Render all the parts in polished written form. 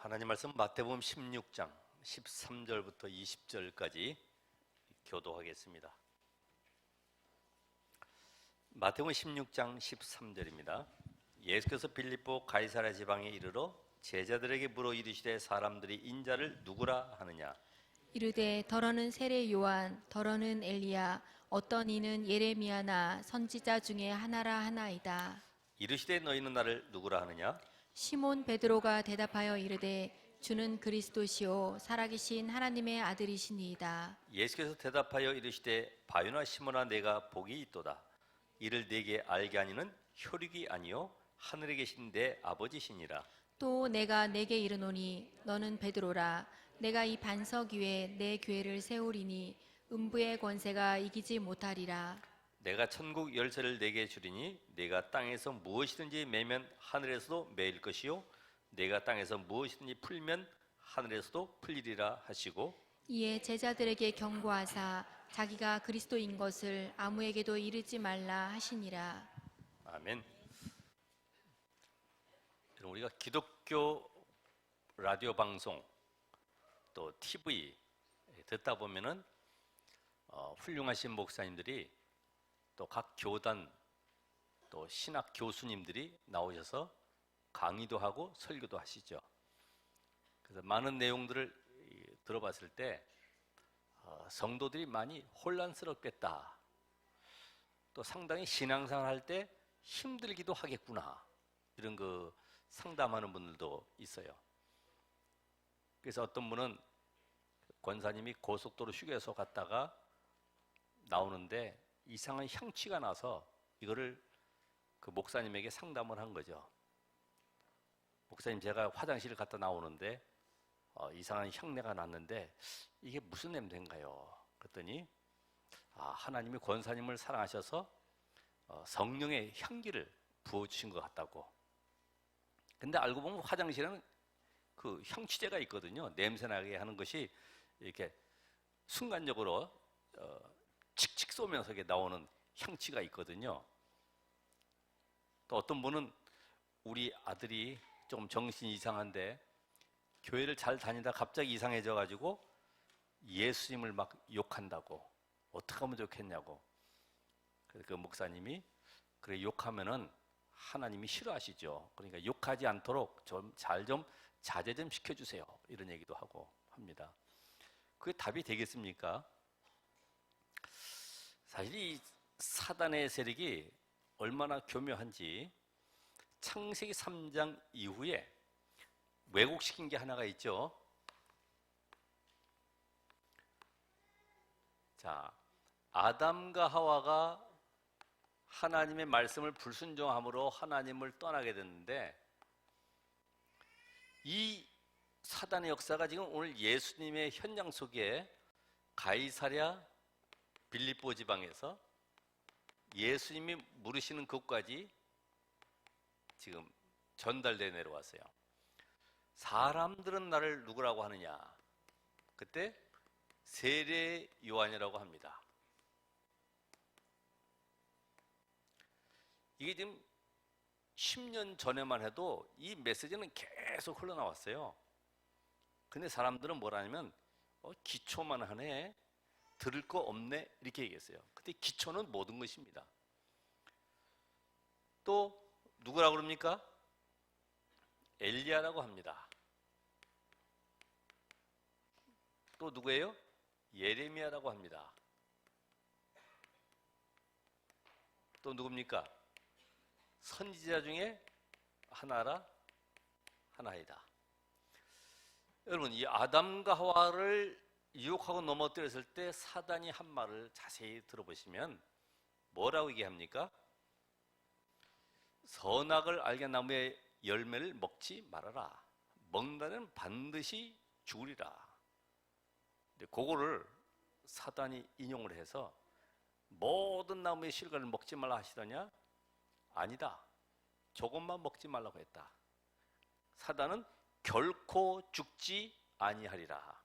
하나님 말씀 마태복음 16장 13절부터 20절까지 교도하겠습니다. 마태복음 16장 13절입니다. 예수께서 빌립보 가이사랴 지방에 이르러 제자들에게 물어 이르시되 사람들이 인자를 누구라 하느냐. 이르되 더러는 세례 요한, 더러는 엘리야, 어떤 이는 예레미야나 선지자 중에 하나라 하나이다. 이르시되 너희는 나를 누구라 하느냐. 시몬 베드로가 대답하여 이르되 주는 그리스도시요 살아계신 하나님의 아들이시니이다. 예수께서 대답하여 이르시되 바요나 시몬아 내가 복이 있도다. 이를 네게 알게 하니는 혈육이 아니요 하늘에 계신 내 아버지시니라. 또 내가 네게 이르노니 너는 베드로라. 내가 이 반석 위에 내 교회를 세우리니 음부의 권세가 이기지 못하리라. 내가 천국 열쇠를 네게 주리니 네가 땅에서 무엇이든지 매면 하늘에서도 매일 것이요 네가 땅에서 무엇이든지 풀면 하늘에서도 풀리리라 하시고, 이에 제자들에게 경고하사 자기가 그리스도인 것을 아무에게도 이르지 말라 하시니라. 아멘. 우리가 기독교 라디오 방송 또 TV 듣다 보면은 훌륭하신 목사님들이 또 각 교단 또 신학 교수님들이 나오셔서 강의도 하고 설교도 하시죠. 그래서 많은 내용들을 들어봤을 때 성도들이 많이 혼란스럽겠다. 또 상당히 신앙생활 할 때 힘들기도 하겠구나. 이런 그 상담하는 분들도 있어요. 그래서 어떤 분은 권사님이 고속도로 휴게소 갔다가 나오는데 이상한 향취가 나서 이거를 그 목사님에게 상담을 한 거죠. 목사님, 제가 화장실을 갔다 나오는데 이상한 향내가 났는데 이게 무슨 냄새인가요? 그랬더니 하나님이 권사님을 사랑하셔서 성령의 향기를 부어주신 것 같다고. 근데 알고 보면 화장실에는 그 향취제가 있거든요. 냄새나게 하는 것이 이렇게 순간적으로 칙칙 쏘면서 나오는 향취가 있거든요. 또 어떤 분은 우리 아들이 좀 정신이 이상한데 교회를 잘 다니다 갑자기 이상해져 가지고 예수님을 막 욕한다고. 어떻게 하면 좋겠냐고. 그래서 그 목사님이 그래 욕하면은 하나님이 싫어하시죠. 그러니까 욕하지 않도록 좀 자제 좀 시켜주세요. 이런 얘기도 하고 합니다. 그게 답이 되겠습니까? 사실 이 사단의 세력이 얼마나 교묘한지 창세기 3장 이후에 왜곡시킨 게 하나가 있죠. 자, 아담과 하와가 하나님의 말씀을 불순종함으로 하나님을 떠나게 됐는데, 이 사단의 역사가 지금 오늘 예수님의 현장 속에 가이사랴 빌립보 지방에서 예수님이 물으시는 그곳까지 지금 전달돼 내려왔어요. 사람들은 나를 누구라고 하느냐? 그때 세례 요한이라고 합니다. 이게 지금 10년 전에만 해도 이 메시지는 계속 흘러나왔어요. 근데 사람들은 뭐라냐면 기초만 하네, 들을 거 없네, 이렇게 얘기했어요. 근데 기초는 모든 것입니다. 또 누구라고 그럽니까? 엘리야라고 합니다. 또 누구예요? 예레미야라고 합니다. 또 누굽니까? 선지자 중에 하나이다. 여러분, 이 아담과 하와를 유혹하고 넘어뜨렸을 때 사단이 한 말을 자세히 들어보시면 뭐라고 얘기합니까? 선악을 알게 나무의 열매를 먹지 말아라. 먹는다면 반드시 죽으리라. 그거를 사단이 인용을 해서 모든 나무의 실과를 먹지 말라 하시더냐? 아니다. 조금만 먹지 말라고 했다. 사단은 결코 죽지 아니하리라.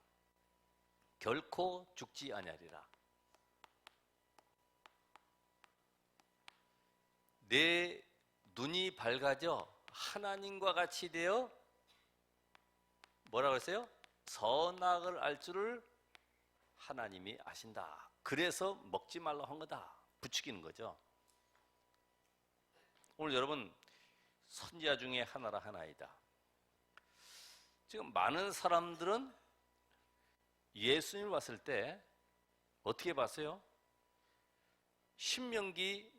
결코 죽지 아니하리라. 내 눈이 밝아져 하나님과 같이 되어 뭐라고 했어요? 선악을 알 줄을 하나님이 아신다. 그래서 먹지 말라고 한 거다. 부추기는 거죠. 오늘 여러분 선지자 중에 하나라 하나이다. 지금 많은 사람들은 예수님을 봤을 때 어떻게 봤어요? 신명기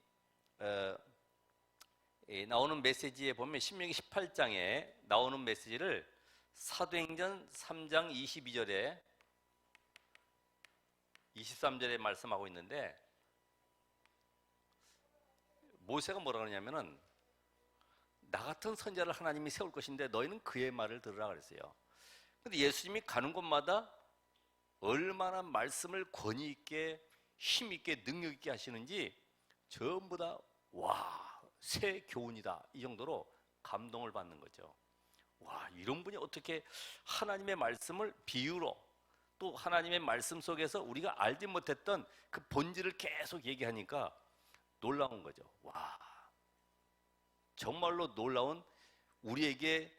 나오는 메시지에 보면 신명기 18장에 나오는 메시지를 사도행전 3장 22절에 23절에 말씀하고 있는데 모세가 뭐라 그러냐면은 나 같은 선지자를 하나님이 세울 것인데 너희는 그의 말을 들으라 그랬어요. 근데 예수님이 가는 곳마다 얼마나 말씀을 권위 있게 힘 있게 능력 있게 하시는지 전부 다 와, 새 교훈이다 이 정도로 감동을 받는 거죠. 와, 이런 분이 어떻게 하나님의 말씀을 비유로 또 하나님의 말씀 속에서 우리가 알지 못했던 그 본질을 계속 얘기하니까 놀라운 거죠. 와, 정말로 놀라운 우리에게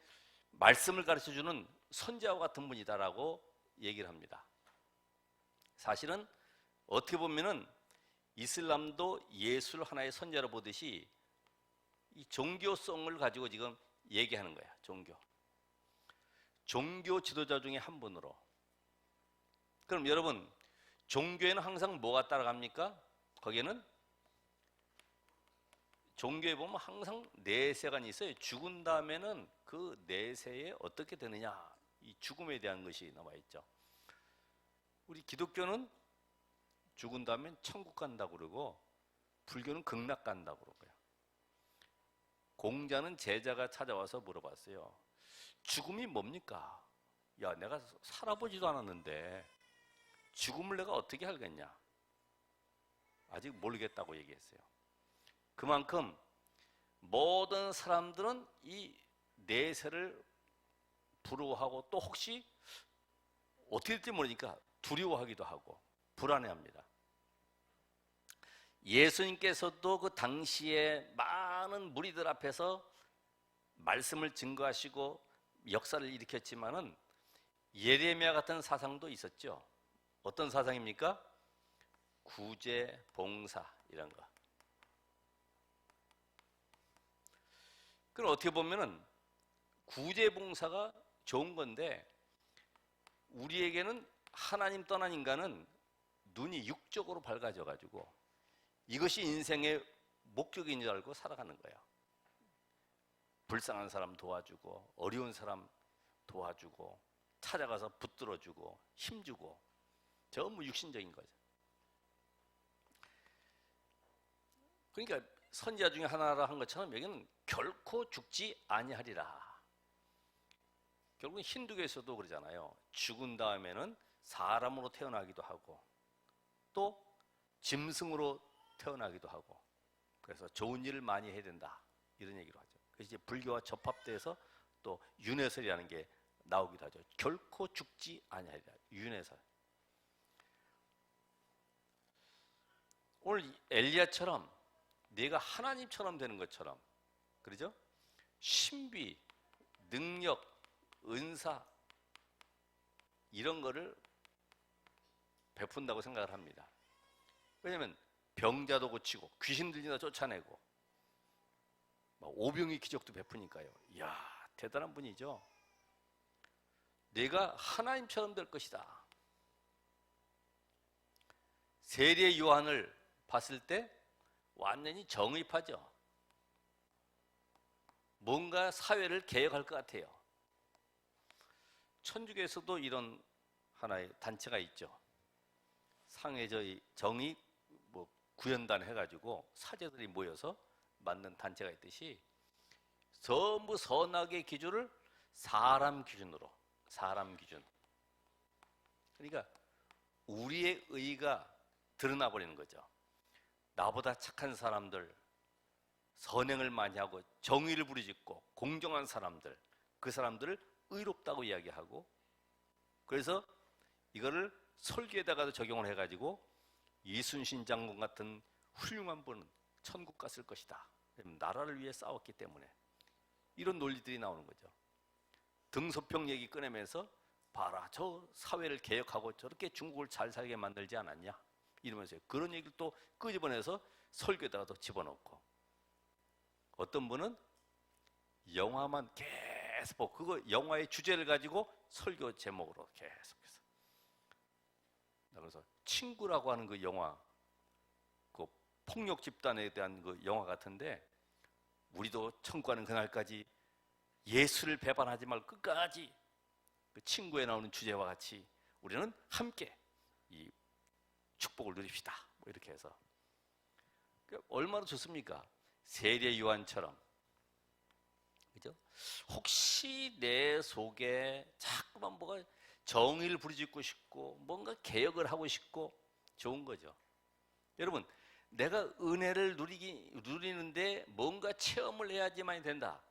말씀을 가르쳐주는 선지자와 같은 분이다라고 얘기를 합니다. 사실은 어떻게 보면은 이슬람도 예수를 하나의 선지자로 보듯이 이 종교성을 가지고 지금 얘기하는 거야. 종교 지도자 중에 한 분으로. 그럼 여러분, 종교에는 항상 뭐가 따라갑니까? 거기에는 종교에 보면 항상 내세관이 있어요. 죽은 다음에는 그 내세에 어떻게 되느냐, 이 죽음에 대한 것이 나와 있죠. 우리 기독교는 죽은 다음엔 천국 간다고 그러고 불교는 극락 간다고 그러고요. 공자는 제자가 찾아와서 물어봤어요. 죽음이 뭡니까? 야, 내가 살아보지도 않았는데 죽음을 내가 어떻게 알겠냐? 아직 모르겠다고 얘기했어요. 그만큼 모든 사람들은 이 내세를 부러워하고 또 혹시 어떻게 될지 모르니까 두려워하기도 하고 불안해합니다. 예수님께서도 그 당시에 많은 무리들 앞에서 말씀을 증거하시고 역사를 일으켰지만은 예레미야 같은 사상도 있었죠. 어떤 사상입니까? 구제, 봉사 이런 거. 그럼 어떻게 보면은 구제, 봉사가 좋은 건데 우리에게는 하나님 떠난 인간은 눈이 육적으로 밝아져 가지고 이것이 인생의 목적인 줄 알고 살아가는 거예요. 불쌍한 사람 도와주고 어려운 사람 도와주고 찾아가서 붙들어주고 힘주고 전부 육신적인 거죠. 그러니까 선지자 중에 하나라 한 것처럼 여기는 결코 죽지 아니하리라. 결국은 힌두교에서도 그러잖아요. 죽은 다음에는 사람으로 태어나기도 하고 또 짐승으로 태어나기도 하고 그래서 좋은 일을 많이 해야 된다 이런 얘기를 하죠. 그래서 이제 불교와 접합돼서 또 윤회설이라는 게 나오기도 하죠. 결코 죽지 아니하리라. 윤회설. 오늘 엘리야처럼 내가 하나님처럼 되는 것처럼 그러죠? 신비, 능력, 은사 이런 거를 베푼다고 생각을 합니다. 왜냐하면 병자도 고치고 귀신 들리다 쫓아내고 오병이 기적도 베푸니까요. 이야, 대단한 분이죠. 내가 하나님처럼 될 것이다. 세례 요한을 봤을 때 완전히 정의파죠. 뭔가 사회를 개혁할 것 같아요. 천주교에서도 이런 하나의 단체가 있죠. 상해저의 정의 구연단 해가지고 사제들이 모여서 만든 단체가 있듯이 전부 선악의 기준을 사람 기준. 그러니까 우리의 의가 드러나 버리는 거죠. 나보다 착한 사람들, 선행을 많이 하고 정의를 부르짖고 공정한 사람들, 그 사람들을 의롭다고 이야기하고 그래서 이거를 설교에다가도 적용을 해가지고 이순신 장군 같은 훌륭한 분은 천국 갔을 것이다. 나라를 위해 싸웠기 때문에 이런 논리들이 나오는 거죠. 등소평 얘기 꺼내면서 봐라, 저 사회를 개혁하고 저렇게 중국을 잘 살게 만들지 않았냐 이러면서 그런 얘기를 또 끄집어내서 설교에다가 또 집어넣고, 어떤 분은 영화만 계속 보고 그거 영화의 주제를 가지고 설교 제목으로 계속해서, 그래서 친구라고 하는 그 영화, 그 폭력 집단에 대한 그 영화 같은데, 우리도 천국 가는 그날까지 예수를 배반하지 말고 끝까지 그 친구에 나오는 주제와 같이 우리는 함께 이 축복을 누립시다. 뭐 이렇게 해서 얼마나 좋습니까? 세례 요한처럼, 그죠? 혹시 내 속에 자꾸만 뭐가 정의를 부르짖고 싶고 뭔가 개혁을 하고 싶고 좋은 거죠. 여러분, 내가 은혜를 누리는데 뭔가 체험을 해야지만 된다.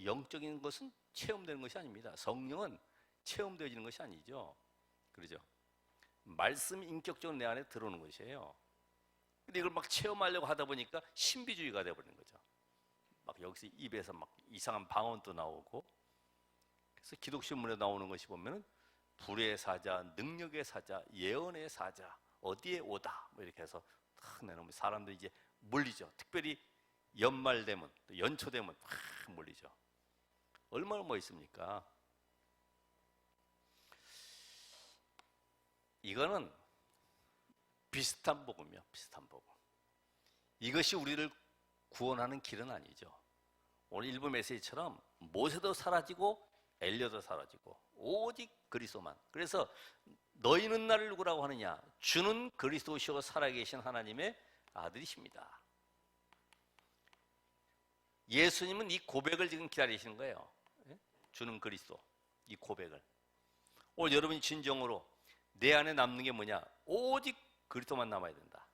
영적인 것은 체험되는 것이 아닙니다. 성령은 체험되어지는 것이 아니죠. 그러죠? 말씀이 인격적으로 내 안에 들어오는 것이에요. 근데 이걸 막 체험하려고 하다 보니까 신비주의가 되어버리는 거죠. 막 여기서 입에서 막 이상한 방언도 나오고, 그래서 기독신문에 나오는 것이 보면은 불의 사자, 능력의 사자, 예언의 사자, 어디에 오다 뭐 이렇게 해서 탁 내놓으면 사람들이 이제 몰리죠. 특별히 연말 되면 또 연초 되면 막 몰리죠. 얼마나 멋있습니까? 이거는 비슷한 복음이야, 비슷한 복음. 이것이 우리를 구원하는 길은 아니죠. 오늘 일부 메시지처럼 모세도 사라지고 엘리야도 사라지고 오직 그리스도만. 그래서 너희는 나를 누구라고 하느냐? 주는 그리스도시요 살아계신 하나님의 아들이십니다. 예수님은 이 고백을 지금 기다리시는 거예요. 주는 그리스도, 이 고백을. 오늘 여러분이 진정으로 내 안에 남는 게 뭐냐? 오직 그리스도만 남아야 된다.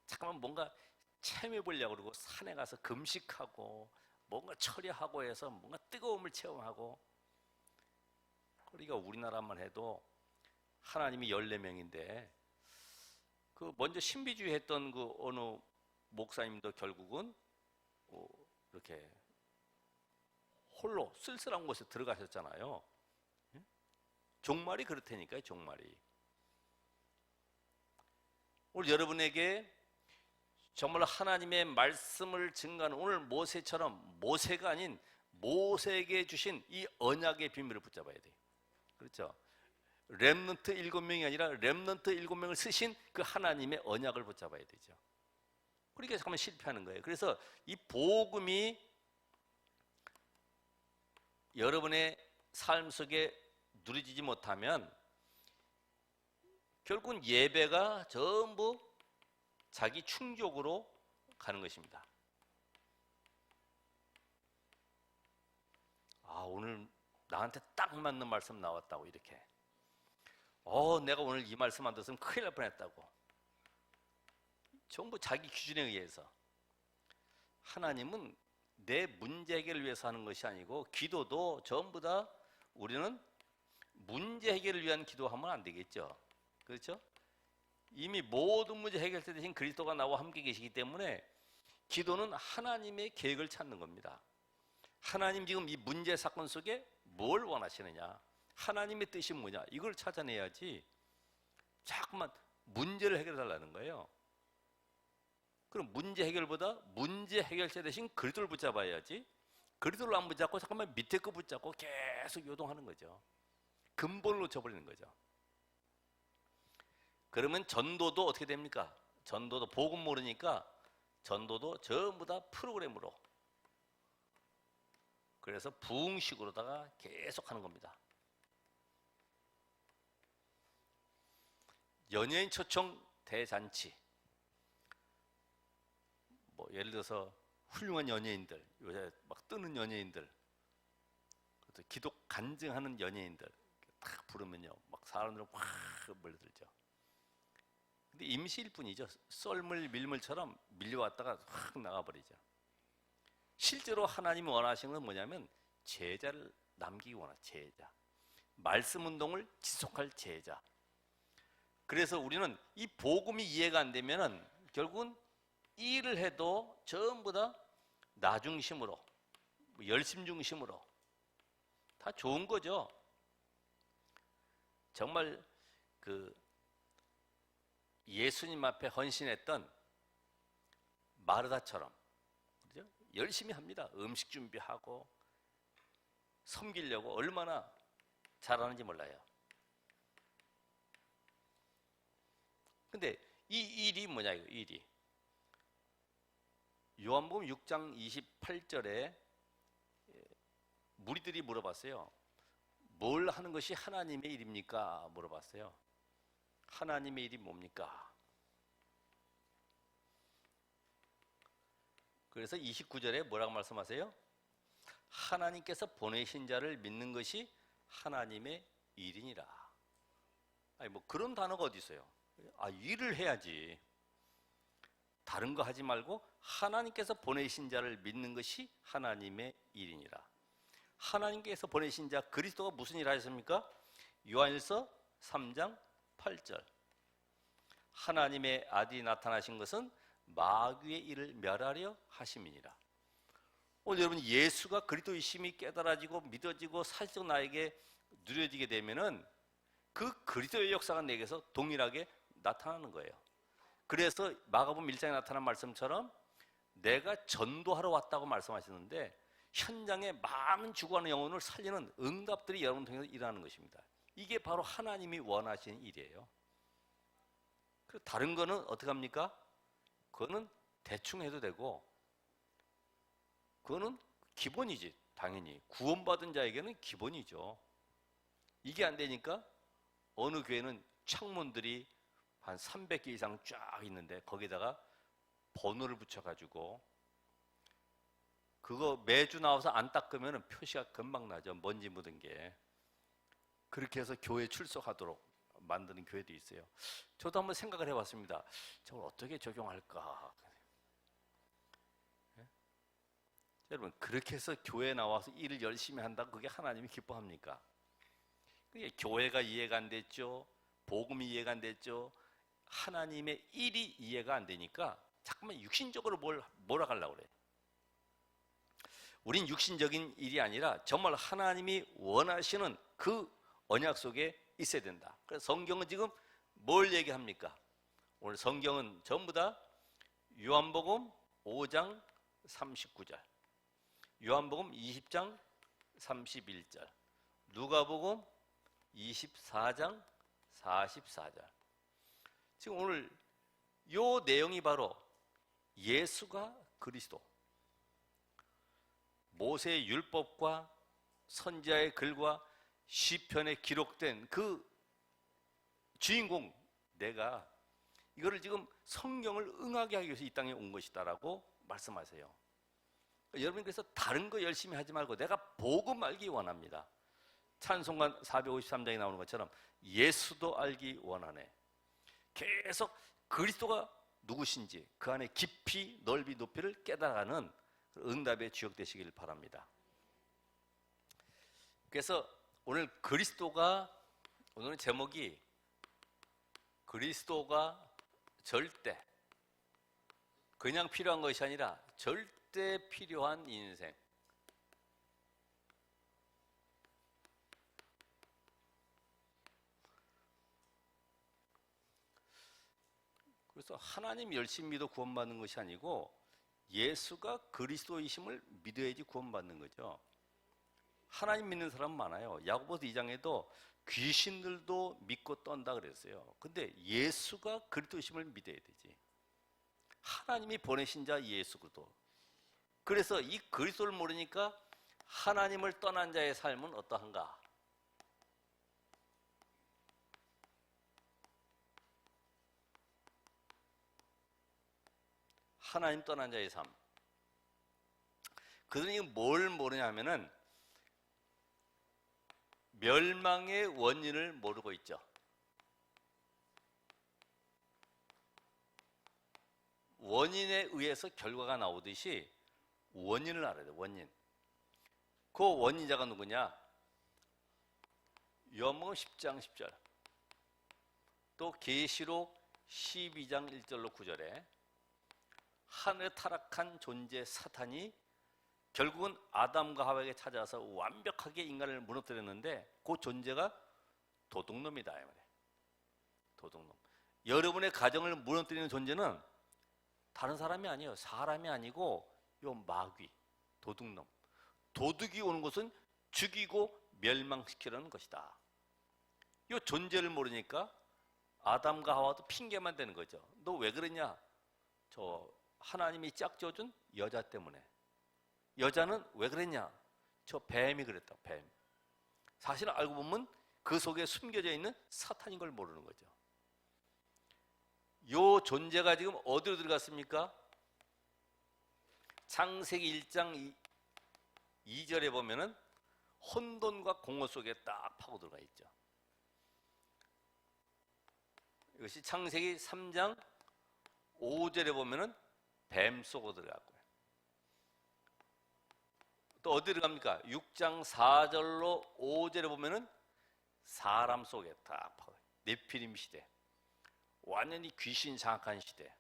잠깐만 뭔가 체험해 보려고 그러고 산에 가서 금식하고 뭔가 처리하고 해서 뭔가 뜨거움을 체험하고. 그러니까 우리나라만 해도 하나님이 14명인데 그 먼저 신비주의 했던 그 어느 목사님도 결국은 이렇게 홀로 쓸쓸한 곳에 들어가셨잖아요. 종말이 그렇다니까요, 종말이. 오늘 여러분에게 정말 하나님의 말씀을 증거하는, 오늘 모세처럼 모세가 아닌 모세에게 주신 이 언약의 비밀을 붙잡아야 돼요. 그렇죠? 렘넌트 7명이 아니라 렘넌트 7명을 쓰신 그 하나님의 언약을 붙잡아야 되죠. 그러니까 잠깐만 실패하는 거예요. 그래서 이 복음이 여러분의 삶 속에 누려지지 못하면 결국은 예배가 전부 자기 충족으로 가는 것입니다. 아, 오늘 나한테 딱 맞는 말씀 나왔다고 이렇게. 내가 오늘 이 말씀 안 들었으면 큰일 날 뻔했다고. 전부 자기 기준에 의해서. 하나님은 내 문제 해결을 위해서 하는 것이 아니고, 기도도 전부 다 우리는 문제 해결을 위한 기도하면 안 되겠죠. 그렇죠? 이미 모든 문제 해결자 되신 그리스도가 나와 함께 계시기 때문에 기도는 하나님의 계획을 찾는 겁니다. 하나님 지금 이 문제 사건 속에 뭘 원하시느냐, 하나님의 뜻이 뭐냐, 이걸 찾아내야지 자꾸만 문제를 해결해 달라는 거예요. 그럼 문제 해결보다 문제 해결자 대신 그리스도를 붙잡아야지, 그리스도를 안 붙잡고 잠깐만 밑에 거 붙잡고 계속 요동하는 거죠. 근본을 놓쳐버리는 거죠. 그러면 전도도 어떻게 됩니까? 전도도 복음 모르니까 전도도 전부 다 프로그램으로, 그래서 부흥식으로다가 계속 하는 겁니다. 연예인 초청 대잔치, 뭐 예를 들어서 훌륭한 연예인들, 요새 막 뜨는 연예인들, 기도 간증하는 연예인들 딱 부르면요, 막 사람들은 확 몰려들죠. 근데 임시일 뿐이죠. 썰물 밀물처럼 밀려왔다가 확 나가버리죠. 실제로 하나님이 원하시는 건 뭐냐면 제자를 남기기 원하, 제자. 말씀 운동을 지속할 제자. 그래서 우리는 이 복음이 이해가 안 되면은 결국은 일을 해도 전부 다 나 중심으로, 열심 중심으로 다 좋은 거죠. 정말 그 예수님 앞에 헌신했던 마르다처럼, 그죠? 열심히 합니다. 음식 준비하고 섬기려고 얼마나 잘하는지 몰라요. 근데 이 일이 뭐냐, 이거 일이. 요한복음 6장 28절에 무리들이 물어봤어요. 뭘 하는 것이 하나님의 일입니까? 물어봤어요. 하나님의 일이 뭡니까? 그래서 29절에 뭐라고 말씀하세요? 하나님께서 보내신 자를 믿는 것이 하나님의 일이니라. 아니 뭐 그런 단어가 어디 있어요? 아, 일을 해야지. 다른 거 하지 말고 하나님께서 보내신 자를 믿는 것이 하나님의 일이니라. 하나님께서 보내신 자 그리스도가 무슨 일을 하셨습니까? 요한일서 3장 8절. 하나님의 아들이 나타나신 것은 마귀의 일을 멸하려 하심이니라. 오늘 여러분 예수가 그리스도이심이 깨달아지고 믿어지고 사실적 나에게 누려지게 되면은 그 그리스도의 역사가 내게서 동일하게 나타나는 거예요. 그래서 마가복음 1장에 나타난 말씀처럼 내가 전도하러 왔다고 말씀하셨는데 현장에 많은 죽어가는 영혼을 살리는 응답들이 여러분 통해서 일어나는 것입니다. 이게 바로 하나님이 원하시는 일이에요. 다른 거는 어떻게 합니까? 그거는 대충 해도 되고 그거는 기본이지. 당연히 구원받은 자에게는 기본이죠. 이게 안 되니까 어느 교회는 창문들이 한 300개 이상 쫙 있는데 거기다가 번호를 붙여가지고 그거 매주 나와서 안 닦으면 표시가 금방 나죠. 먼지 묻은 게. 그렇게 해서 교회 출석하도록 만드는 교회도 있어요. 저도 한번 생각을 해봤습니다. 저걸 어떻게 적용할까? 네? 여러분 그렇게 해서 교회에 나와서 일을 열심히 한다고 그게 하나님이 기뻐합니까? 그게 교회가 이해가 안 됐죠. 복음이 이해가 안 됐죠. 하나님의 일이 이해가 안 되니까 자꾸만 육신적으로 몰아가려고 그래요. 우린 육신적인 일이 아니라 정말 하나님이 원하시는 그 언약 속에 있어야 된다. 그래서 성경은 지금 뭘 얘기합니까? 오늘 성경은 전부 다 요한복음 5장 39절, 요한복음 20장 31절, 누가복음 24장 44절. 지금 오늘 요 내용이 바로 예수가 그리스도, 모세의 율법과 선지자의 글과 시편에 기록된 그 주인공 내가 이거를 지금 성경을 응하게 하기 위해서 이 땅에 온 것이다라고 말씀하세요. 여러분 그래서 다른 거 열심히 하지 말고 내가 복음 알기 원합니다. 찬송가 453장에 나오는 것처럼 예수도 알기 원하네. 계속 그리스도가 누구신지 그 안에 깊이 넓이 높이를 깨달아가는 응답의 주역 되시길 바랍니다. 그래서 오늘 오늘 제목이 그리스도가 절대 그냥 필요한 것이 아니라 절대 필요한 인생. 그래서 하나님 열심히 믿어 구원받는 것이 아니고 예수가 그리스도이심을 믿어야지 구원받는 거죠. 하나님 믿는 사람 많아요. 야고보서 2장에도 귀신들도 믿고 떤다 그랬어요. 근데 예수가 그리스도이심을 믿어야 되지. 하나님이 보내신 자 예수 그리스도. 그래서 이 그리스도를 모르니까 하나님을 떠난 자의 삶은 어떠한가? 하나님 떠난 자의 삶. 그들이 뭘 모르냐 하면은 멸망의 원인을 모르고 있죠. 원인에 의해서 결과가 나오듯이 원인을 알아야 돼요. 원인. 그 원인자가 누구냐? 요한복음 10장 10절, 또 계시록 12장 1절로 9절에 하늘에 타락한 존재 사탄이 결국은 아담과 하와에게 찾아와서 완벽하게 인간을 무너뜨렸는데 그 존재가 도둑놈이다 이 말이에요. 도둑놈. 여러분의 가정을 무너뜨리는 존재는 다른 사람이 아니에요. 사람이 아니고 요 마귀, 도둑놈. 도둑이 오는 것은 죽이고 멸망시키려는 것이다. 이 존재를 모르니까 아담과 하와도 핑계만 대는 거죠. 너 왜 그랬냐? 저 하나님이 짝지어준 여자 때문에. 여자는 왜 그랬냐? 저 뱀이 그랬다. 뱀. 사실은 알고 보면 그 속에 숨겨져 있는 사탄인 걸 모르는 거죠. 요 존재가 지금 어디로 들어갔습니까? 창세기 1장 2절에 보면은 혼돈과 공허 속에 딱 파고 들어가 있죠. 이것이 창세기 3장 5절에 보면은 뱀 속으로 들어갔고요. 또 어디로 갑니까? 6장 4절로 5절에 보면은 사람 속에 딱 파고 네피림 시대. 완전히 귀신 장악한 시대.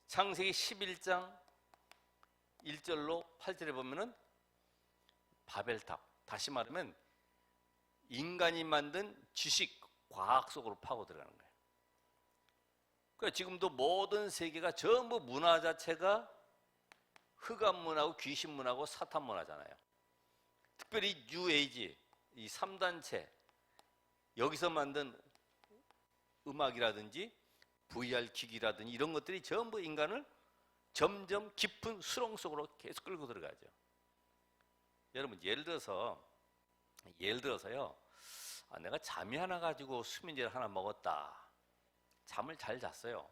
창세기 11장 1절로 8절에 보면은 바벨탑. 다시 말하면 인간이 만든 지식, 과학 속으로 파고 들어가는 거예요. 그러니까 지금도 모든 세계가 전부 문화 자체가 흑암 문화고 귀신 문화고 사탄 문화잖아요. 특별히 뉴에이지, 이 3단체, 여기서 만든 음악이라든지 VR 기기라든지 이런 것들이 전부 인간을 점점 깊은 수렁 속으로 계속 끌고 들어가죠. 여러분 예를 들어서요. 내가 잠이 하나 가지고 수면제를 하나 먹었다. 잠을 잘 잤어요.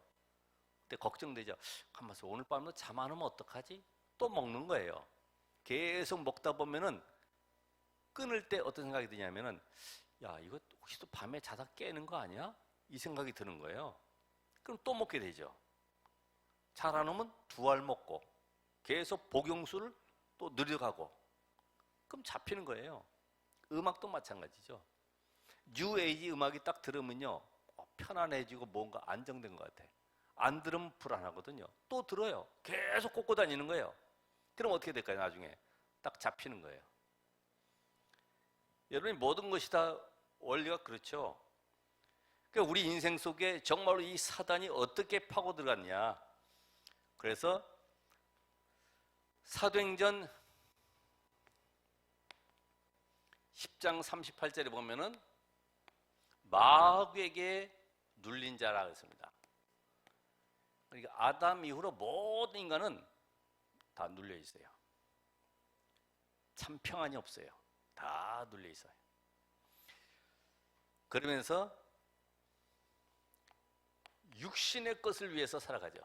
근데 걱정되죠. 가만있어, 오늘 밤도 잠 안 오면 어떡하지? 또 먹는 거예요. 계속 먹다 보면은 끊을 때 어떤 생각이 드냐면은 야, 이거 혹시 또 밤에 자다 깨는 거 아니야? 이 생각이 드는 거예요. 그럼 또 먹게 되죠. 잘 안 오면 2알 먹고 계속 복용수를 또 늘려가고 그럼 잡히는 거예요. 음악도 마찬가지죠. 뉴에이지 음악이 딱 들으면요 편안해지고 뭔가 안정된 것 같아. 안 들으면 불안하거든요. 또 들어요. 계속 꽂고 다니는 거예요. 그럼 어떻게 될까요? 나중에 딱 잡히는 거예요. 여러분이 모든 것이 다 원리가 그렇죠. 그러니까 우리 인생 속에 정말로 이 사단이 어떻게 파고 들어갔냐. 그래서 사도행전 10장 38절에 보면은 마귀에게 눌린 자라 그랬습니다. 그러니까 아담 이후로 모든 인간은 다 눌려 있어요. 참 평안이 없어요. 다 눌려 있어요. 그러면서 육신의 것을 위해서 살아가죠.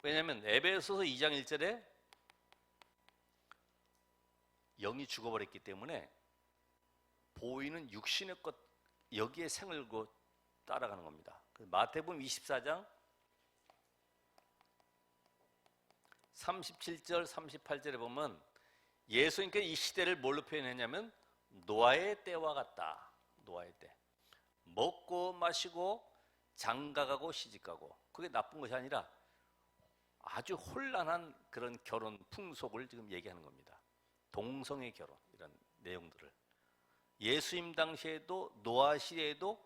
왜냐하면 에베소서 2장 1절에 영이 죽어버렸기 때문에 보이는 육신의 것 여기에 생을 고 따라가는 겁니다. 마태복음 24장 37절 38절에 보면 예수님께서 이 시대를 뭘로 표현했냐면 노아의 때와 같다. 노아의 때. 먹고 마시고 장가가고 시집가고 그게 나쁜 것이 아니라 아주 혼란한 그런 결혼 풍속을 지금 얘기하는 겁니다. 동성애 결혼 이런 내용들을 예수님 당시에도 노아 시대에도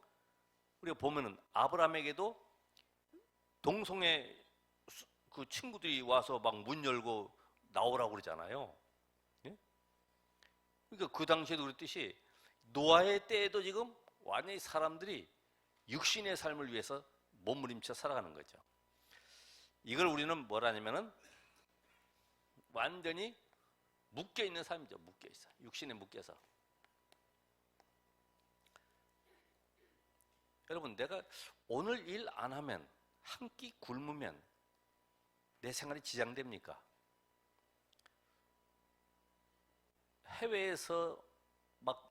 우리가 보면은 아브라함에게도 동성애 그 친구들이 와서 막 문 열고 나오라고 그러잖아요. 예? 그러니까 그 당시에도 그랬듯이 노아의 때에도 지금 완전히 사람들이 육신의 삶을 위해서 몸부림쳐 살아가는 거죠. 이걸 우리는 뭐라냐면은 완전히 묶여 있는 삶이죠. 묶여 있어. 육신에 묶여서. 여러분, 내가 오늘 일 안 하면 한 끼 굶으면 내 생활이 지장됩니까? 해외에서 막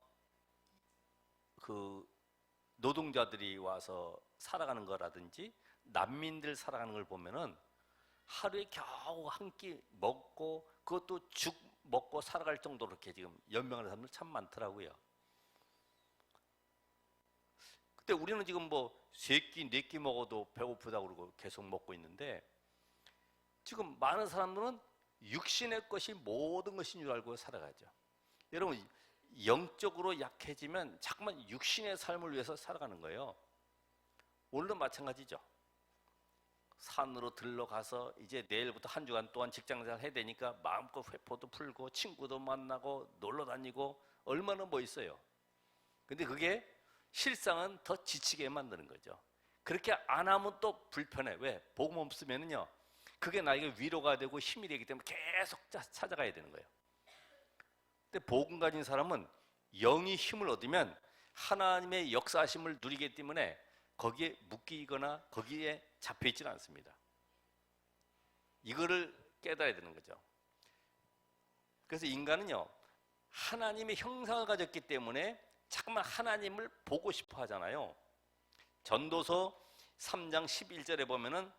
그 노동자들이 와서 살아가는 거라든지 난민들 살아가는 걸 보면은 하루에 겨우 한 끼 먹고 그것도 죽 먹고 살아갈 정도로 이렇게 지금 연명하는 사람들 참 많더라고요. 근데 우리는 지금 뭐 3끼, 4끼 먹어도 배고프다고 그러고 계속 먹고 있는데, 지금 많은 사람들은 육신의 것이 모든 것인 줄 알고 살아가죠. 여러분, 영적으로 약해지면 자꾸만 육신의 삶을 위해서 살아가는 거예요. 오늘도 마찬가지죠. 산으로 들러가서 이제 내일부터 한 주간 동안 직장생활 해야 되니까 마음껏 회포도 풀고 친구도 만나고 놀러 다니고 얼마나 뭐 있어요. 근데 그게 실상은 더 지치게 만드는 거죠. 그렇게 안 하면 또 불편해. 왜? 복음 없으면은요, 그게 나에게 위로가 되고 힘이 되기 때문에 계속 찾아가야 되는 거예요. 근데 복음 가진 사람은 영이 힘을 얻으면 하나님의 역사하심을 누리기 때문에 거기에 묶이거나 거기에 잡혀있지는 않습니다. 이거를 깨달아야 되는 거죠. 그래서 인간은요, 하나님의 형상을 가졌기 때문에 자꾸만 하나님을 보고 싶어 하잖아요. 전도서 3장 11절에 보면은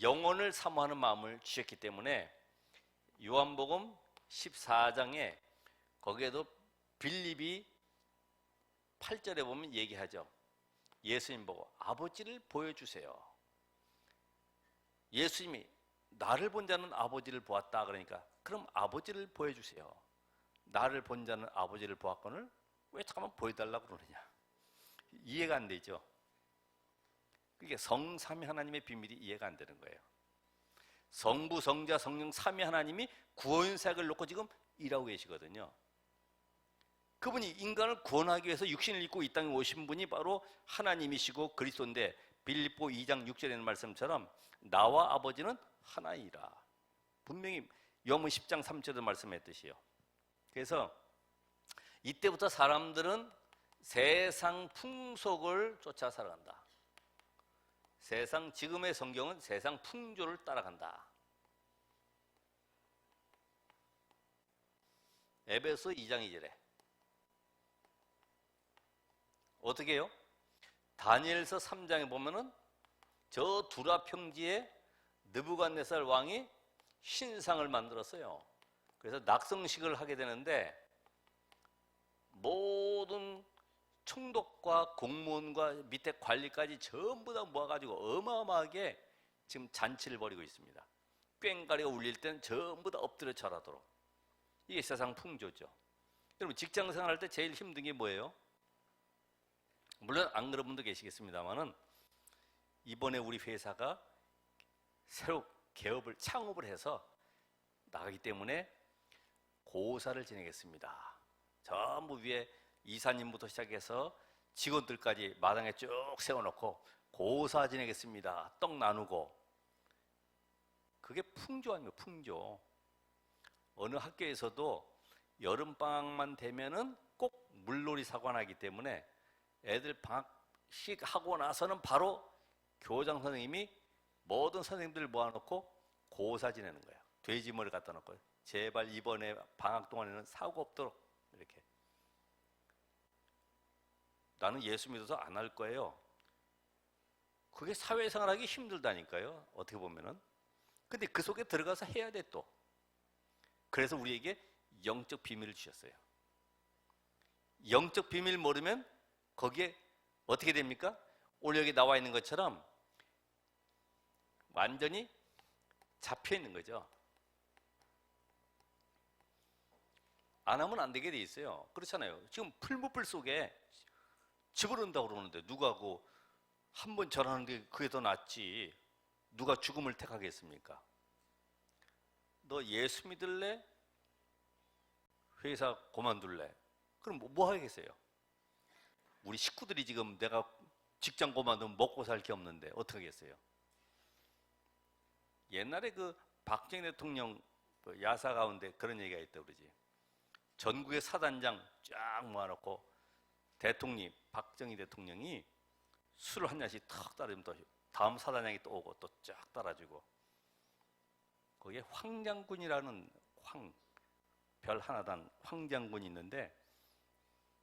영혼을 사모하는 마음을 주셨기 때문에, 요한복음 14장에 거기에도 빌립이 8절에 보면 얘기하죠. 예수님 보고 아버지를 보여주세요. 예수님이 나를 본 자는 아버지를 보았다 그러니까, 그럼 아버지를 보여주세요. 나를 본 자는 아버지를 보았거늘 왜 잠깐만 보여달라고 그러느냐. 이해가 안 되죠. 그게 성삼위 하나님의 비밀이 이해가 안 되는 거예요. 성부, 성자, 성령 삼위 하나님이 구원사역을 놓고 지금 일하고 계시거든요. 그분이 인간을 구원하기 위해서 육신을 입고 이 땅에 오신 분이 바로 하나님이시고 그리스도인데, 빌립보 2장 6절에 있는 말씀처럼 나와 아버지는 하나이라. 분명히 요한복음 10장 3절에 말씀했듯이요. 그래서 이때부터 사람들은 세상 풍속을 쫓아 살아간다. 지금의 성경은 세상 풍조를 따라간다. 에베소 2장 2절에 어떻게 해요? 다니엘서 3장에 보면은 저 두라 평지에 느부갓네살 왕이 신상을 만들었어요. 그래서 낙성식을 하게 되는데 모든 총독과 공무원과 밑에 관리까지 전부 다 모아가지고 어마어마하게 지금 잔치를 벌이고 있습니다. 꽹과리가 울릴 때는 전부 다 엎드려 절하도록. 이게 세상 풍조죠. 여러분, 직장 생활할 때 제일 힘든 게 뭐예요? 물론 안 그런 분도 계시겠습니다만은, 이번에 우리 회사가 새로 개업을 창업을 해서 나가기 때문에 고사를 지내겠습니다. 전부 위에 이사님부터 시작해서 직원들까지 마당에 쭉 세워놓고 고사 지내겠습니다. 떡 나누고. 그게 풍조 아니에요, 풍조. 어느 학교에서도 여름방학만 되면은 꼭 물놀이 사고가 나기 때문에 애들 방학식 하고 나서는 바로 교장 선생님이 모든 선생님들 모아놓고 고사 지내는 거예요. 돼지머리 갖다 놓고 제발 이번에 방학 동안에는 사고 없도록. 이렇게. 나는 예수 믿어서 안 할 거예요. 그게 사회생활하기 힘들다니까요, 어떻게 보면은. 근데 그 속에 들어가서 해야 돼 또. 그래서 우리에게 영적 비밀을 주셨어요. 영적 비밀 모르면 거기에 어떻게 됩니까? 오늘 여기 나와 있는 것처럼 완전히 잡혀 있는 거죠. 안 하면 안 되게 돼 있어요. 그렇잖아요. 지금 풀무불 속에 집어넣는다고 그러는데 누가 한 번 절하는 게 그게 더 낫지. 누가 죽음을 택하겠습니까? 너 예수 믿을래? 회사 그만둘래? 그럼 뭐 하겠어요? 우리 식구들이 지금 내가 직장 그만두면 먹고 살 게 없는데 어떻게 하겠어요? 옛날에 그 박정희 대통령 야사 가운데 그런 얘기가 있다고 그러지. 전국의 사단장 쫙 모아놓고 대통령, 박정희 대통령이 술을 한 잔씩 탁 따르면 또 다음 사단장이 또 오고 또 쫙 따라주고, 거기에 황장군이라는 별 하나단 황장군이 있는데,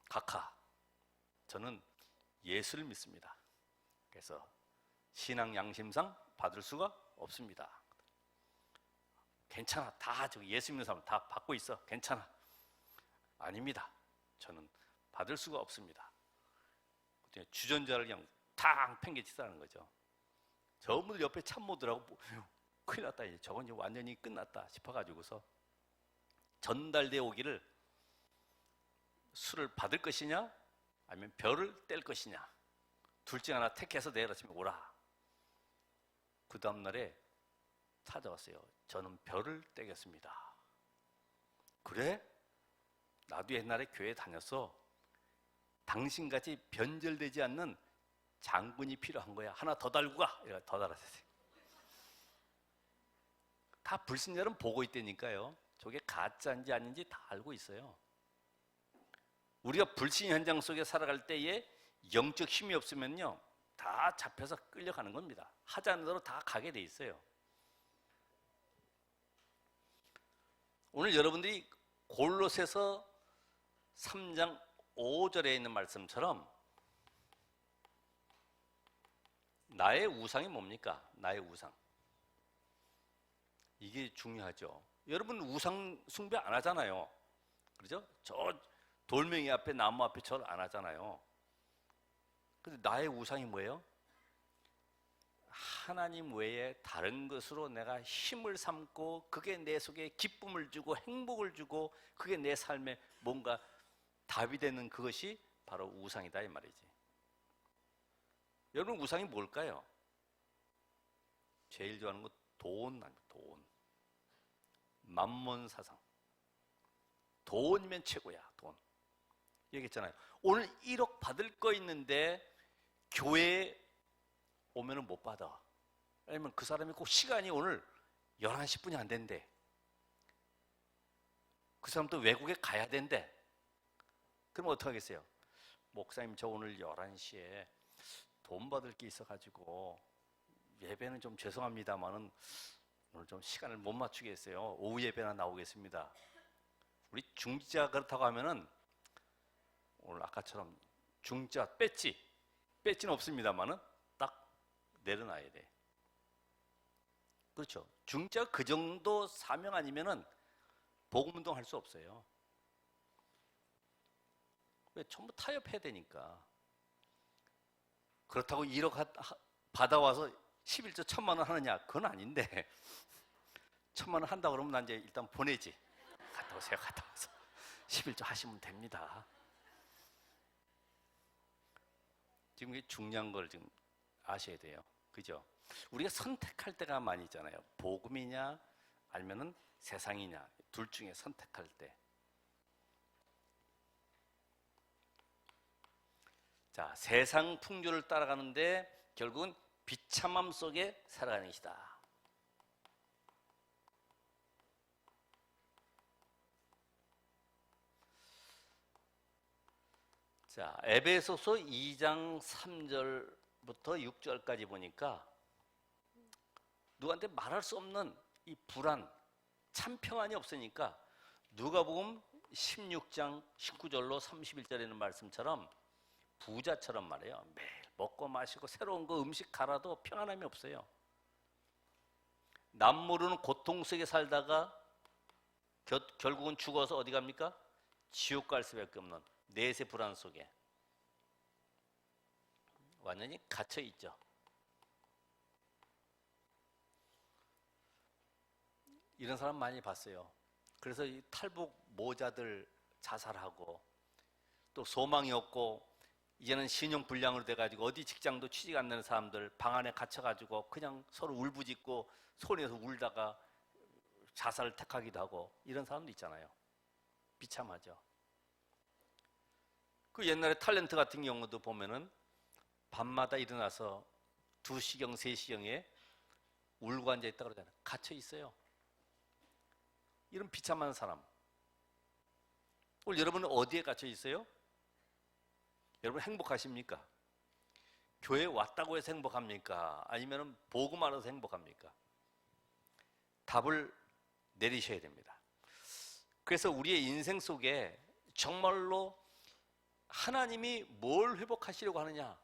각하, 저는 예수를 믿습니다. 그래서 신앙 양심상 받을 수가 없습니다. 괜찮아. 다 저기 예수 믿는 사람 다 받고 있어. 괜찮아. 아닙니다. 저는 받을 수가 없습니다. 주전자를 그냥 탕 팽개치자는 거죠. 저분들 옆에 참모들하고 큰일 났다. 저건 이제 완전히 끝났다 싶어가지고서 전달돼 오기를 술을 받을 것이냐 아니면 별을 뗄 것이냐 둘 중 하나 택해서 내일 아침에 오라. 그 다음날에 찾아왔어요. 저는 별을 떼겠습니다. 그래? 나도 옛날에 교회 다녔어. 당신같이 변절되지 않는 장군이 필요한 거야. 하나 더 달고 가. 더 달았어요. 다 불신자는 보고 있다니까요. 저게 가짜인지 아닌지 다 알고 있어요. 우리가 불신 현장 속에 살아갈 때에 영적 힘이 없으면요 다 잡혀서 끌려가는 겁니다. 하자는 대로 다 가게 돼 있어요. 오늘 여러분들이 골로새서 3장 5절에 있는 말씀처럼 나의 우상이 뭡니까? 나의 우상. 이게 중요하죠. 여러분 우상 숭배 안 하잖아요. 그렇죠? 저 돌멩이 앞에 나무 앞에 절 안 하잖아요. 근데 나의 우상이 뭐예요? 하나님 외에 다른 것으로 내가 힘을 삼고 그게 내 속에 기쁨을 주고 행복을 주고 그게 내 삶에 뭔가 답이 되는 그것이 바로 우상이다 이 말이지. 여러분 우상이 뭘까요? 제일 좋아하는 거 돈 아니에요. 돈. 만몬 사상. 돈이면 최고야. 돈. 얘기했잖아요. 오늘 1억 받을 거 있는데 교회에 오면은 못 받아. 아니면 그 사람이 꼭 시간이 오늘 11시 분이 안 된대. 그 사람도 외국에 가야 된대. 그럼 어떡하겠어요? 목사님 저 오늘 11시에 돈 받을 게 있어가지고 예배는 좀 죄송합니다만은 오늘 좀 시간을 못 맞추겠어요. 오후 예배나 나오겠습니다. 우리 중지자 그렇다고 하면은 오늘 아까처럼 중자 배지는 없습니다만은 딱 내려놔야 돼. 그렇죠. 중자 그 정도 사명 아니면은 복음운동 할 수 없어요. 왜? 전부 타협해야 되니까. 그렇다고 1억 받아와서 11조 1,000만 원 하느냐? 그건 아닌데 1,000만 원 한다 그러면 난 이제 일단 보내지. 갔다 오세요. 갔다 와서 11조 하시면 됩니다. 지금 이게 중요한 걸 지금 아셔야 돼요. 그죠? 우리가 선택할 때가 많이 있잖아요. 복음이냐 아니면은 세상이냐 둘 중에 선택할 때. 자, 세상 풍조를 따라가는데 결국은 비참함 속에 살아가는 것이다. 자, 에베소서 2장 3절부터 6절까지 보니까 누구한테 말할 수 없는 이 불안, 참 평안이 없으니까 누가복음 16장 19절로 31절에 있는 말씀처럼 부자처럼 말해요. 매일 먹고 마시고 새로운 거 음식 갈아도 평안함이 없어요. 남 모르는 고통 속에 살다가 결국은 죽어서 어디 갑니까? 지옥 갈 수밖에 없는 내세 불안 속에 완전히 갇혀 있죠. 이런 사람 많이 봤어요. 그래서 이 탈북 모자들 자살하고 또 소망이 없고 이제는 신용불량으로 돼가지고 어디 직장도 취직 안 되는 사람들 방 안에 갇혀가지고 그냥 서로 울부짖고 소리내서 울다가 자살을 택하기도 하고 이런 사람도 있잖아요. 비참하죠. 그 옛날에 탤런트 같은 경우도 보면은 밤마다 일어나서 2시경, 3시경에 울고 앉아있다 그러잖아요. 갇혀 있어요. 이런 비참한 사람. 오늘 여러분은 어디에 갇혀 있어요? 여러분 행복하십니까? 교회에 왔다고 해서 행복합니까? 아니면 복음 알아서 행복합니까? 답을 내리셔야 됩니다. 그래서 우리의 인생 속에 정말로 하나님이 뭘 회복하시려고 하느냐?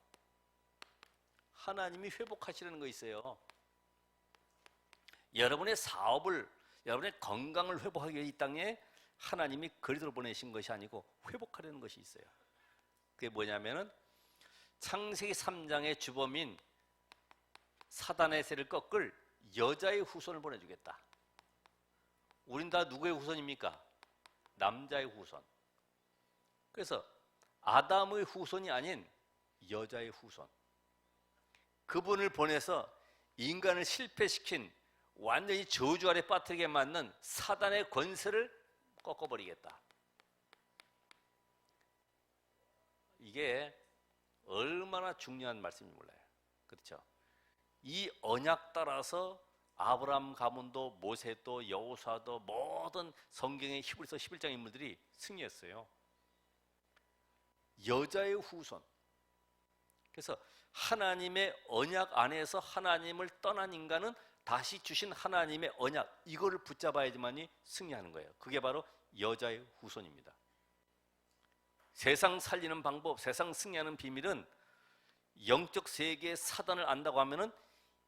하나님이 회복하시려는 거 있어요. 여러분의 사업을, 여러분의 건강을 회복하기 위해 이 땅에 하나님이 그리스도를 보내신 것이 아니고 회복하려는 것이 있어요. 그게 뭐냐면은 창세기 3장의 주범인 사단의 세를 꺾을 여자의 후손을 보내주겠다. 우린 다 누구의 후손입니까? 남자의 후손. 그래서 아담의 후손이 아닌 여자의 후손, 그분을 보내서 인간을 실패시킨 완전히 저주 아래 빠뜨리게 만든 사단의 권세를 꺾어버리겠다. 이게 얼마나 중요한 말씀인지 몰라요. 그렇죠? 이 언약 따라서 아브라함 가문도 모세도 여호수아도 모든 성경의 히브리서 11장 인물들이 승리했어요. 여자의 후손. 그래서 하나님의 언약 안에서 하나님을 떠난 인간은 다시 주신 하나님의 언약, 이거를 붙잡아야지만이 승리하는 거예요. 그게 바로 여자의 후손입니다. 세상 살리는 방법, 세상 승리하는 비밀은 영적 세계의 사단을 안다고 하면은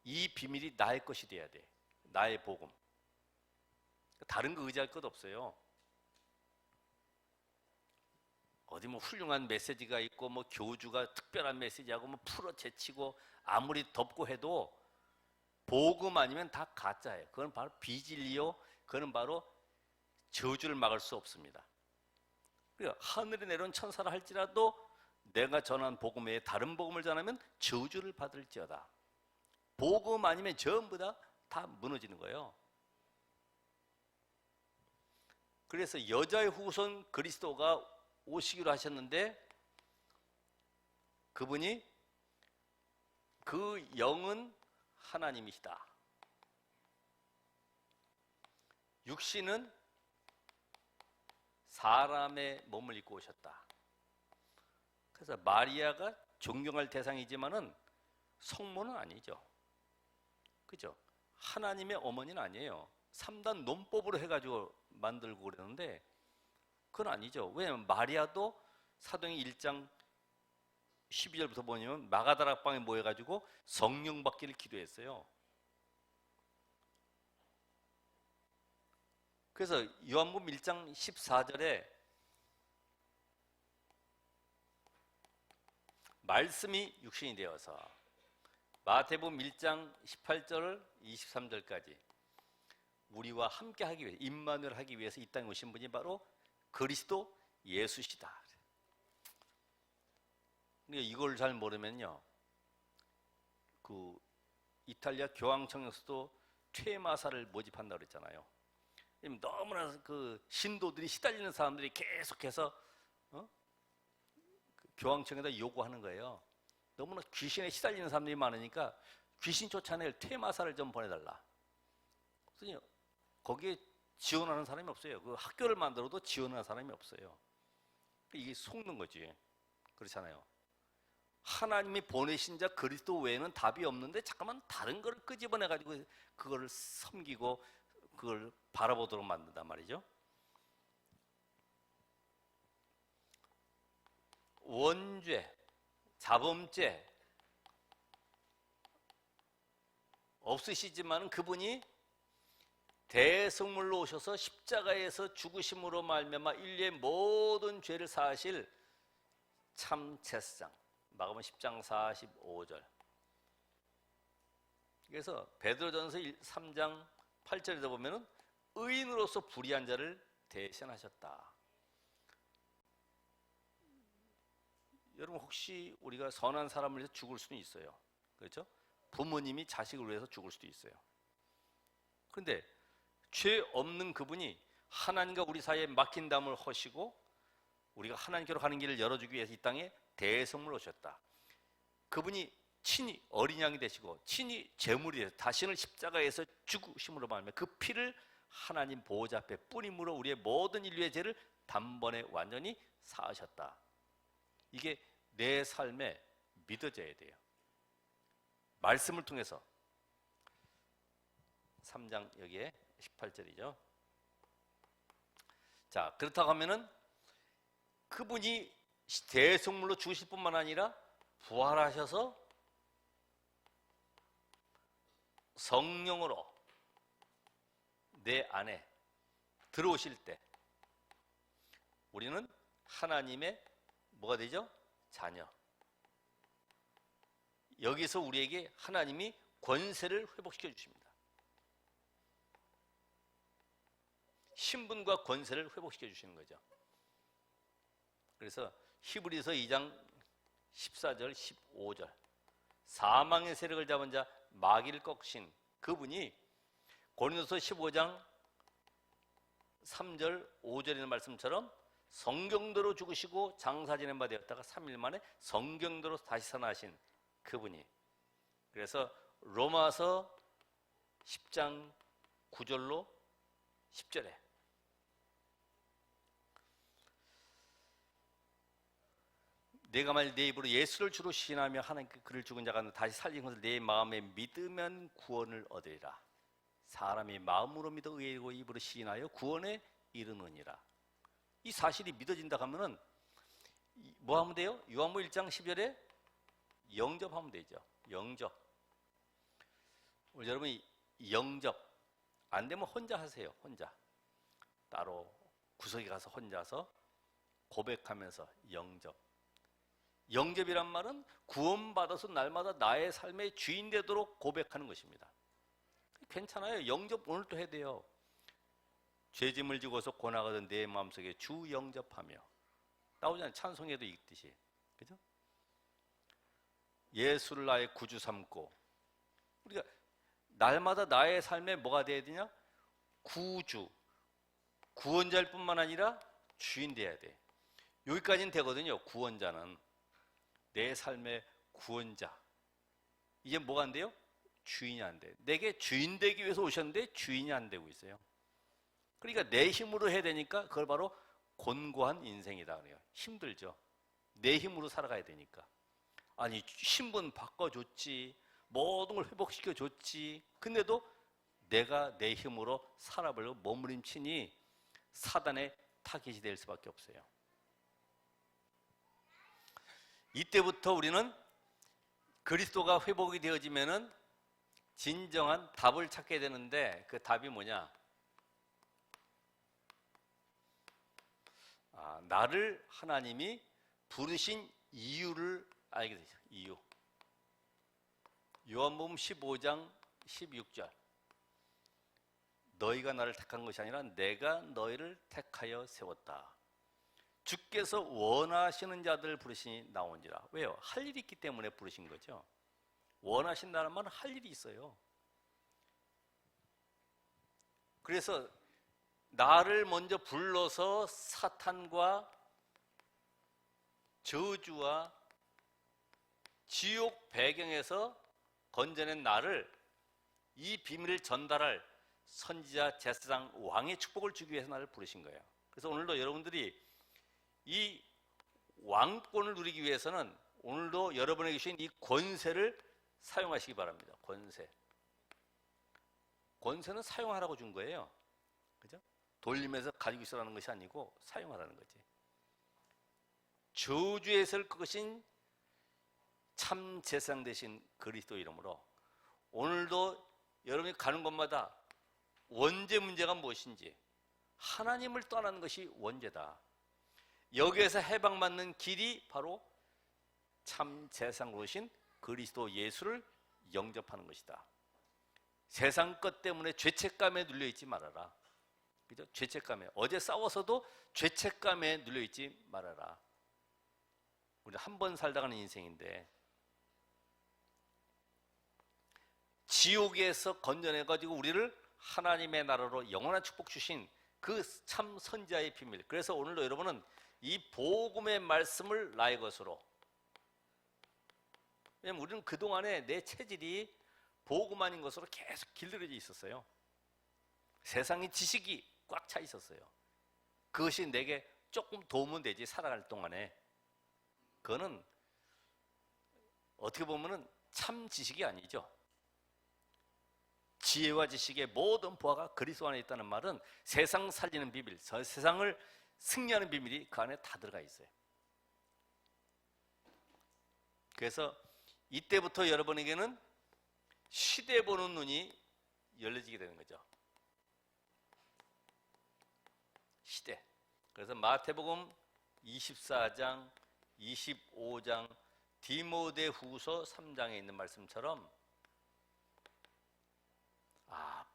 이 비밀이 나의 것이 돼야 돼. 나의 복음. 다른 거 의지할 것 없어요. 어디 뭐 훌륭한 메시지가 있고 뭐 교주가 특별한 메시지하고 뭐 풀어제치고 아무리 덮고 해도 복음 아니면 다 가짜예요. 그건 바로 비진리요. 그건 바로 저주를 막을 수 없습니다. 그러니까 하늘에 내려온 천사라 할지라도 내가 전한 복음 외에 다른 복음을 전하면 저주를 받을지어다. 복음 아니면 전부 다 무너지는 거예요. 그래서 여자의 후손 그리스도가 오시기로 하셨는데 그분이 그 영은 하나님이시다. 육신은 사람의 몸을 입고 오셨다. 그래서 마리아가 존경할 대상이지만은 성모는 아니죠. 그죠? 하나님의 어머니는 아니에요. 3단 논법으로 해가지고 만들고 그러는데 그건 아니죠. 왜냐하면 마리아도 사도행전 1장 12절부터 보면 마가다락방에 모여가지고 성령 받기를 기도했어요. 그래서 요한복음 1장 14절에 말씀이 육신이 되어서, 마태복음 1장 18절 23절까지 우리와 함께 하기 위해서, 임마누엘 하기 위해서 이 땅에 오신 분이 바로 그리스도 예수시다. 그러니까 이걸 잘 모르면요, 그 이탈리아 교황청에서도 퇴마사를 모집한다고 그랬잖아요. 너무나 그 신도들이 시달리는 사람들이 계속해서 그 교황청에다 요구하는 거예요. 너무나 귀신에 시달리는 사람들이 많으니까 귀신 쫓아낼 퇴마사를 좀 보내달라. 그랬더니 거기에 지원하는 사람이 없어요. 그 학교를 만들어도 지원하는 사람이 없어요. 이게 속는 거지. 그렇잖아요. 하나님이 보내신 자 그리스도 외에는 답이 없는데 잠깐만 다른 걸 끄집어내 가지고 그거를 섬기고 그걸 바라보도록 만든단 말이죠. 원죄, 자범죄 없으시지만 그분이 대성물로 오셔서 십자가에서 죽으심으로 말미암아 인류의 모든 죄를 사하실 참 제사장, 마가복음 10장 45절. 그래서 베드로전서 3장 8절에서 보면은 의인으로서 불의한 자를 대신하셨다. 여러분 혹시 우리가 선한 사람을 위해서 죽을 수는 있어요. 그렇죠? 부모님이 자식을 위해서 죽을 수도 있어요. 그런데 죄 없는 그분이 하나님과 우리 사이에 막힌 담을 허시고 우리가 하나님께로 가는 길을 열어주기 위해서 이 땅에 대성물로 오셨다. 그분이 친히 어린 양이 되시고 친히 제물이 되서 자신을 십자가에서 죽으심으로 말하면 그 피를 하나님 보호자 앞에 뿌림으로 우리의 모든 인류의 죄를 단번에 완전히 사하셨다. 이게 내 삶에 믿어져야 돼요. 말씀을 통해서. 3장 여기에 18절이죠. 자, 그렇다고 하면은 그분이 대성물로 죽으실 뿐만 아니라 부활하셔서 성령으로 내 안에 들어오실 때 우리는 하나님의 뭐가 되죠? 자녀. 여기서 우리에게 하나님이 권세를 회복시켜 주십니다. 신분과 권세를 회복시켜 주시는 거죠. 그래서 히브리서 2장 14절 15절 사망의 세력을 잡은 자 마귀를 꺾으신 그분이 고린도서 15장 3절 5절에 있는 말씀처럼 성경대로 죽으시고 장사 지낸 바 되었다가 3일 만에 성경대로 다시 살아나신 그분이, 그래서 로마서 10장 9절로 10절에 내가 만일 내 입으로 예수를 주로 시인하며 하나님께 그를 죽은 자가 다시 살린 것을 내 마음에 믿으면 구원을 얻으리라. 사람이 마음으로 믿어 의에 이르고 입으로 시인하여 구원에 이르느니라. 이 사실이 믿어진다 하면은 뭐 하면 돼요? 요한복음 1장 10절에 영접하면 되죠. 영접. 우리 여러분이 영접 안 되면 혼자 하세요. 혼자 따로 구석에 가서 혼자서 고백하면서 영접. 영접이란 말은 구원받아서 날마다 나의 삶의 주인 되도록 고백하는 것입니다. 괜찮아요. 영접 오늘도 해야 돼요. 죄짐을 지고서 고나가던 내 마음속에 주 영접하며 나오잖아요. 찬송에도 읽듯이. 그죠? 예수를 나의 구주 삼고, 우리가 날마다 나의 삶에 뭐가 돼야 되냐? 구주, 구원자일 뿐만 아니라 주인 돼야 돼. 여기까지는 되거든요. 구원자는 내 삶의 구원자. 이제 뭐가 안 돼요? 주인이 안 돼. 내게 주인 되기 위해서 오셨는데 주인이 안 되고 있어요. 그러니까 내 힘으로 해야 되니까 그걸 바로 곤고한 인생이다 그래요. 힘들죠. 내 힘으로 살아가야 되니까. 아니 신분 바꿔줬지, 모든 걸 회복시켜줬지, 근데도 내가 내 힘으로 살아보려고 몸부림치니 사단의 타깃이 될 수밖에 없어요. 이때부터 우리는 그리스도가 회복이 되어지면은 진정한 답을 찾게 되는데, 그 답이 뭐냐? 나를 하나님이 부르신 이유를 알게 되죠. 이유. 요한복음 15장 16절 너희가 나를 택한 것이 아니라 내가 너희를 택하여 세웠다. 주께서 원하시는 자들을 부르시니 나온지라. 왜요? 할 일이 있기 때문에 부르신 거죠. 원하신다는 말은 할 일이 있어요. 그래서 나를 먼저 불러서 사탄과 저주와 지옥 배경에서 건져낸 나를, 이 비밀을 전달할 선지자, 제사장, 왕의 축복을 주기 위해서 나를 부르신 거예요. 그래서 오늘도 여러분들이 이 왕권을 누리기 위해서는 오늘도 여러분에게 주신 이 권세를 사용하시기 바랍니다. 권세는 사용하라고 준 거예요. 그죠? 돌리면서 가지고 있으라는 것이 아니고 사용하라는 거지. 저주에서 끄신 참 제사장 되신 그리스도 이름으로 오늘도 여러분이 가는 곳마다 원죄 문제가 무엇인지, 하나님을 떠나는 것이 원죄다. 여기에서 해방받는 길이 바로 참 제사장으로 오신 그리스도 예수를 영접하는 것이다. 세상 것 때문에 죄책감에 눌려있지 말아라. 그죠? 죄책감에. 어제 싸워서도 죄책감에 눌려있지 말아라. 우리 한 번 살다 가는 인생인데 지옥에서 건져내가지고 우리를 하나님의 나라로 영원한 축복 주신 그 참 선지자의 비밀. 그래서 오늘도 여러분은 이 복음의 말씀을 나의 것으로, 왜냐면 우리는 그동안에 내 체질이 복음 아닌 것으로 계속 길들여져 있었어요. 세상의 지식이 꽉 차 있었어요. 그것이 내게 조금 도움은 되지, 살아갈 동안에. 그거는 어떻게 보면은 참 지식이 아니죠. 지혜와 지식의 모든 보화가 그리스도 안에 있다는 말은 세상 살리는 비밀, 세상을 승리하는 비밀이 그 안에 다 들어가 있어요. 그래서 이때부터 여러분에게는 시대 보는 눈이 열려지게 되는 거죠. 시대. 그래서 마태복음 24장, 25장, 디모데후서 3장에 있는 말씀처럼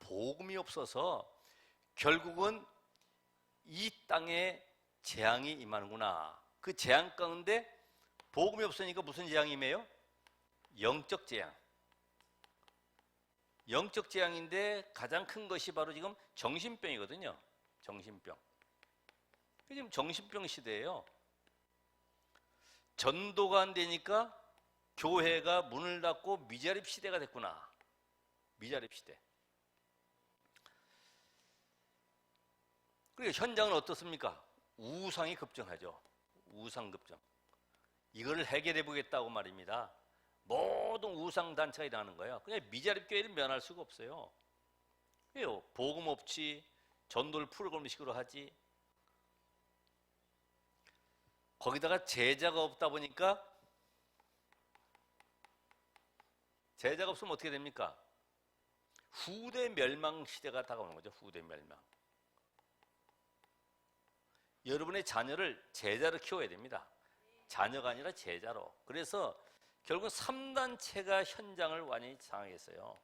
복음이 없어서 결국은 이 땅에 재앙이 임하는구나. 그 재앙 가운데 복음이 없으니까 무슨 재앙이 임해요? 영적 재앙. 영적 재앙인데 가장 큰 것이 바로 지금 정신병이거든요. 정신병. 지금 정신병 시대예요. 전도가 안 되니까 교회가 문을 닫고 미자립 시대가 됐구나. 미자립 시대. 그리고 현장은 어떻습니까? 우상이 급증하죠. 우상 급증. 이거를 해결해 보겠다고 말입니다. 모든 우상 단체가 일어나는 거예요. 그냥 미자립 교회를 면할 수가 없어요. 왜요? 복음 없이 전도를 프로그램식으로 하지. 거기다가 제자가 없다 보니까 제자가 없으면 어떻게 됩니까? 후대 멸망 시대가 다가오는 거죠. 후대 멸망. 여러분의 자녀를 제자로 키워야 됩니다. 자녀가 아니라 제자로. 그래서 결국 3단체가 현장을 완전히 장악했어요.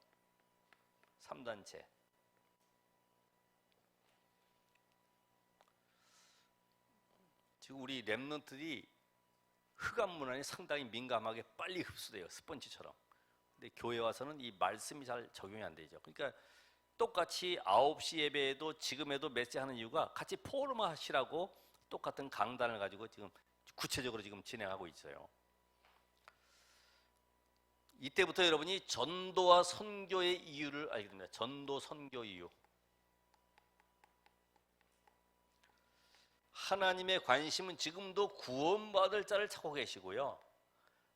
3단체. 지금 우리 랩런트들이 흑암 문화에 상당히 민감하게 빨리 흡수돼요. 스펀지처럼. 근데 교회 와서는 이 말씀이 잘 적용이 안 되죠. 그러니까 똑같이 9시 예배에도 지금에도 메시지 하는 이유가 같이 포럼 하시라고 똑같은 강단을 가지고 지금 구체적으로 지금 진행하고 있어요. 이때부터 여러분이 전도와 선교의 이유를 알게 됩니다. 전도, 선교 이유. 하나님의 관심은 지금도 구원받을 자를 찾고 계시고요.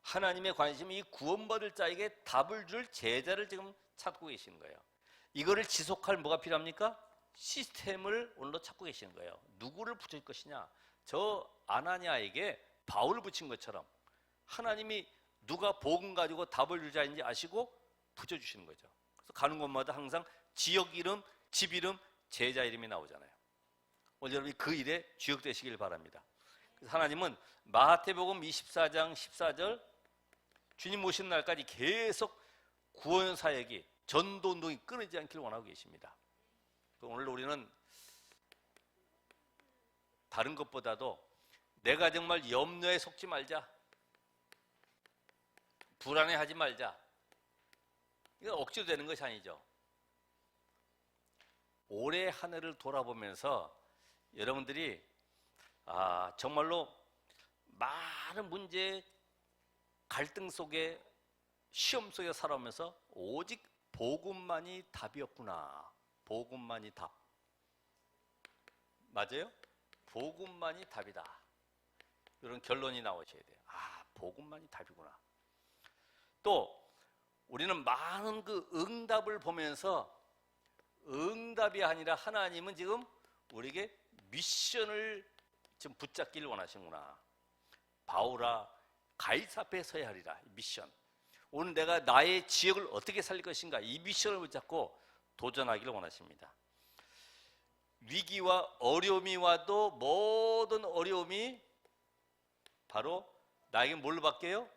하나님의 관심은 이 구원받을 자에게 답을 줄 제자를 지금 찾고 계시는 거예요. 이거를 지속할 뭐가 필요합니까? 시스템을 오늘도 찾고 계시는 거예요. 누구를 붙일 것이냐? 저 아나니아에게 바울을 붙인 것처럼 하나님이 누가 복음 가지고 답을 줄 자인지 아시고 붙여주시는 거죠. 그래서 가는 곳마다 항상 지역 이름, 집 이름, 제자 이름이 나오잖아요. 오늘 여러분이 그 일에 주역되시길 바랍니다. 그래서 하나님은 마태복음 24장 14절 주님 오시는 날까지 계속 구원 사역이 전도 운동이 끊이지 않기를 원하고 계십니다. 오늘 우리는 다른 것보다도 내가 정말 염려에 속지 말자, 불안해하지 말자, 이건 억지로 되는 것이 아니죠. 올해 한 해를 돌아보면서 여러분들이 정말로 많은 문제, 갈등 속에, 시험 속에 살아오면서 오직 복음만이 답이었구나. 복음만이 답. 맞아요? 복음만이 답이다. 이런 결론이 나오셔야 돼요. 복음만이 답이구나. 또 우리는 많은 그 응답을 보면서 응답이 아니라 하나님은 지금 우리에게 미션을 지금 붙잡기를 원하시는구나. 바울아, 가이사 앞에 서야 하리라. 미션. 오늘 내가 나의 지역을 어떻게 살릴 것인가, 이 미션을 붙잡고 도전하기를 원하십니다. 위기와 어려움이 와도 모든 어려움이 바로 나에게 뭘로 바뀌어요?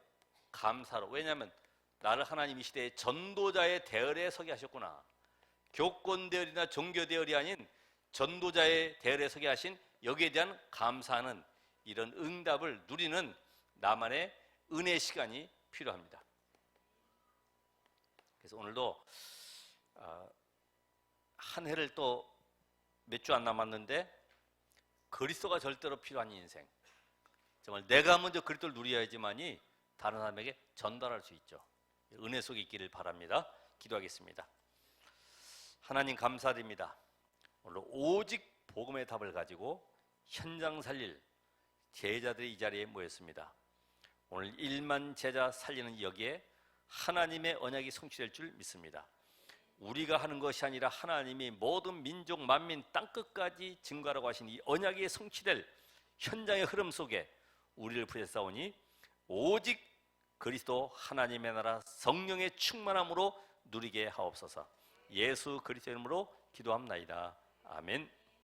감사로. 왜냐하면 나를 하나님 이 시대의 전도자의 대열에 서게 하셨구나. 교권 대열이나 종교 대열이 아닌 전도자의 대열에 서게 하신 여기에 대한 감사하는 이런 응답을 누리는 나만의 은혜 시간이 필요합니다. 그래서 오늘도 한 해를 또 몇 주 안 남았는데 그리스도가 절대로 필요한 인생. 정말 내가 먼저 그리스도를 누려야지만이 다른 사람에게 전달할 수 있죠. 은혜 속에 있기를 바랍니다. 기도하겠습니다. 하나님 감사드립니다. 오늘 오직 복음의 답을 가지고 현장 살릴 제자들이 이 자리에 모였습니다. 오늘 1만 제자 살리는 여기에 하나님의 언약이 성취될 줄 믿습니다. 우리가 하는 것이 아니라 하나님이 모든 민족, 만민, 땅끝까지 증거하라고 하신 이 언약이 성취될 현장의 흐름 속에 우리를 부르셨사오니 오직 그리스도 하나님의 나라 성령의 충만함으로 누리게 하옵소서. 예수 그리스도 이름으로 기도합나이다. 아멘.